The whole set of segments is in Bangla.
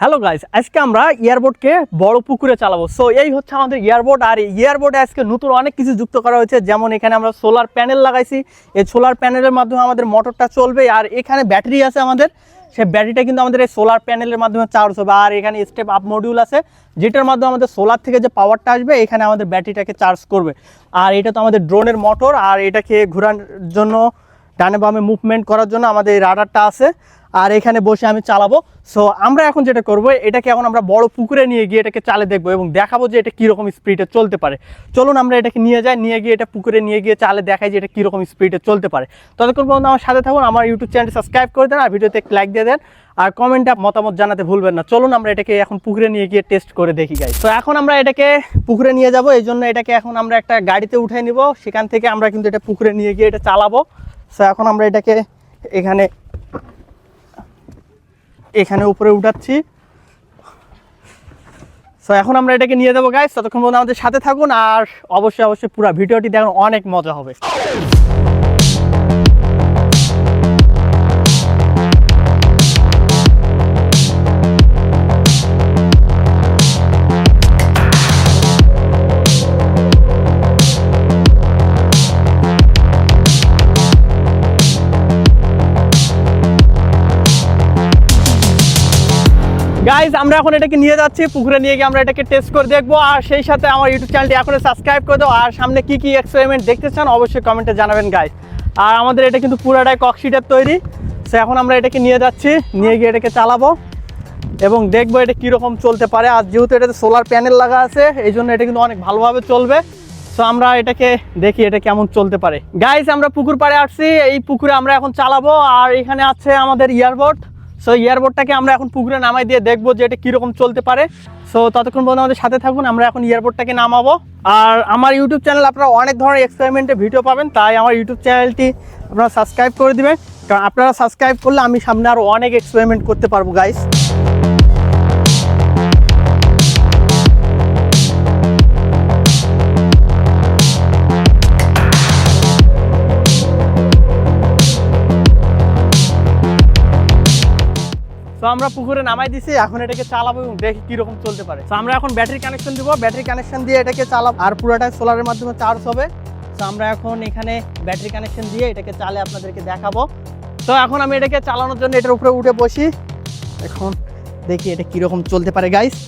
হ্যালো গাইস, আজকে আমরা এয়ারবোর্ডকে বড় পুকুরে চালাবো। সো এই হচ্ছে আমাদের এয়ারবোর্ড। আর এয়ারবোর্ডে আজকে নতুন অনেক কিছু যুক্ত করা হয়েছে, যেমন এখানে আমরা সোলার প্যানেল লাগাইছি। এই সোলার প্যানেলের মাধ্যমে আমাদের মোটরটা চলবে। আর এখানে ব্যাটারি আছে আমাদের, সেই ব্যাটারিটা কিন্তু আমাদের এই সোলার প্যানেলের মাধ্যমে চার্জ হবে। আর এখানে স্টেপ আপ মডিউল আছে, যেটার মাধ্যমে আমাদের সোলার থেকে যে পাওয়ারটা আসবে এখানে আমাদের ব্যাটারিটাকে চার্জ করবে। আর এটা তো আমাদের ড্রোনের মোটর, আর এটাকে ঘোরানোর জন্য ডানে বামে মুভমেন্ট করার জন্য আমাদের এই রাডারটা আছে। আর এখানে বসে আমি চালাবো। সো আমরা এখন যেটা করবো, এটাকে এখন আমরা বড় পুকুরে নিয়ে গিয়ে এটাকে চালে দেখবো এবং দেখাবো যে এটা কীরকম স্পিডে চলতে পারে। চলুন আমরা এটাকে নিয়ে যাই, নিয়ে গিয়ে এটা পুকুরে নিয়ে গিয়ে চালে দেখাই যে এটা কীরকম স্পিডে চলতে পারে। ততক্ষণ পর্যন্ত আমার সাথে থাকুন, আমার ইউটিউব চ্যানেলটি সাবস্ক্রাইব করে দেন, আর ভিডিওতে একটি লাইক দিয়ে দেন, আর কমেন্টে মতামত জানাতে ভুলবেন না। চলুন আমরা এটাকে এখন পুকুরে নিয়ে গিয়ে টেস্ট করে দেখি গাইস। তো এখন আমরা এটাকে পুকুরে নিয়ে যাব, এই জন্য এটাকে এখন আমরা একটা গাড়িতে উঠে নিব, সেখান থেকে আমরা কিন্তু এটা পুকুরে নিয়ে গিয়ে এটা চালাবো। সো এখন আমরা এটাকে এখানে উপরে উঠাচ্ছি। সো এখন আমরা এটাকে নিয়ে যাবো গাইস, ততক্ষণ পর্যন্ত আমাদের সাথে থাকুন, আর অবশ্যই পুরো ভিডিওটি দেখুন, অনেক মজা হবে। গাইজ আমরা এখন এটাকে নিয়ে যাচ্ছি পুকুরে, নিয়ে গিয়ে আমরা এটাকে টেস্ট করে দেখবো। আর সেই সাথে আমার ইউটিউব চ্যানেলটি এখনো সাবস্ক্রাইব করে দাও, আর সামনে কি কি এক্সপেরিমেন্ট দেখতে চান অবশ্যই কমেন্টে জানাবেন গাইজ। আর আমাদের এটা কিন্তু পুরাটাই ককশিটের তৈরি। সো এখন আমরা এটাকে নিয়ে যাচ্ছি, নিয়ে গিয়ে এটাকে চালাবো এবং দেখবো এটা কীরকম চলতে পারে। আর যেহেতু এটাতে সোলার প্যানেল লাগা আছে, এই জন্য এটা কিন্তু অনেক ভালোভাবে চলবে। সো আমরা এটাকে দেখি এটা কেমন চলতে পারে। গাইজ আমরা পুকুর পাড়ে আসছি, এই পুকুরে আমরা এখন চালাবো। আর এখানে আছে আমাদের এয়ারবোর্ড। সো এয়ারবোর্ডটাকে আমরা এখন পুকুরে নামাই দিয়ে দেখবো যে এটা কীরকম চলতে পারে। সো ততক্ষণ পর্যন্ত আমাদের সাথে থাকুন, আমরা এখন এয়ারবোর্ডটাকে নামাবো। আর আমার ইউটিউব চ্যানেল আপনারা অনেক ধরনের এক্সপেরিমেন্টের ভিডিও পাবেন, তাই আমার ইউটিউব চ্যানেলটি আপনারা সাবস্ক্রাইব করে দিবেন, কারণ আপনারা সাবস্ক্রাইব করলে আমি সামনে আরও অনেক এক্সপেরিমেন্ট করতে পারবো গাইস। তো আমরা পুকুরে নামাই দিছি, এখন এটাকে চালাবো এবং দেখি কিরকম চলতে পারে। তো আমরা এখন ব্যাটারি কানেকশন দিব, ব্যাটারি কানেকশন দিয়ে এটাকে চালাবো, আর পুরোটাই সোলারের মাধ্যমে চার্জ হবে। তো আমরা এখন এখানে ব্যাটারি কানেকশন দিয়ে এটাকে চালে আপনাদেরকে দেখাবো। তো এখন আমি এটাকে চালানোর জন্য এটার উপরে উঠে বসি, এখন দেখি এটা কিরকম চলতে পারে গাইস।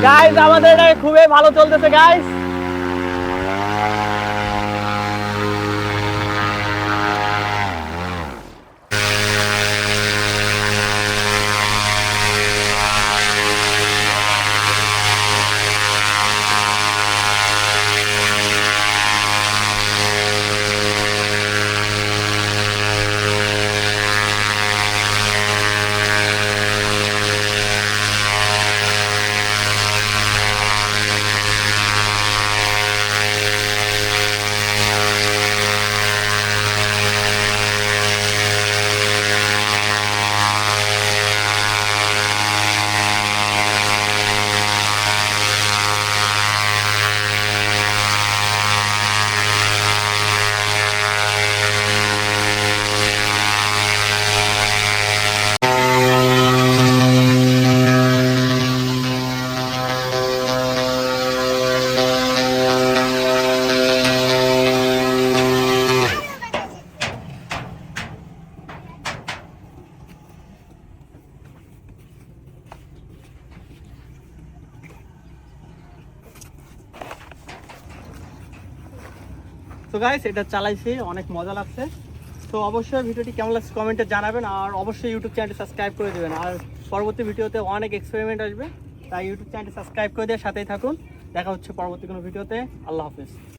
গাইস আমাদের এটা খুবই ভালো চলতেছে গাইস। তো গাইস এটা চালাইছি, অনেক মজা লাগছে। তো অবশ্যই ভিডিওটি কেমন লাগছে কমেন্টে জানাবেন, আর অবশ্যই ইউটিউব চ্যানেলটি সাবস্ক্রাইব করে দেবেন। আর পরবর্তী ভিডিওতে অনেক এক্সপেরিমেন্ট আসবে, তাই ইউটিউব চ্যানেলটি সাবস্ক্রাইব করে দিয়ে সাথেই থাকুন। দেখা হচ্ছে পরবর্তী কোনো ভিডিওতে। আল্লাহ হাফেজ।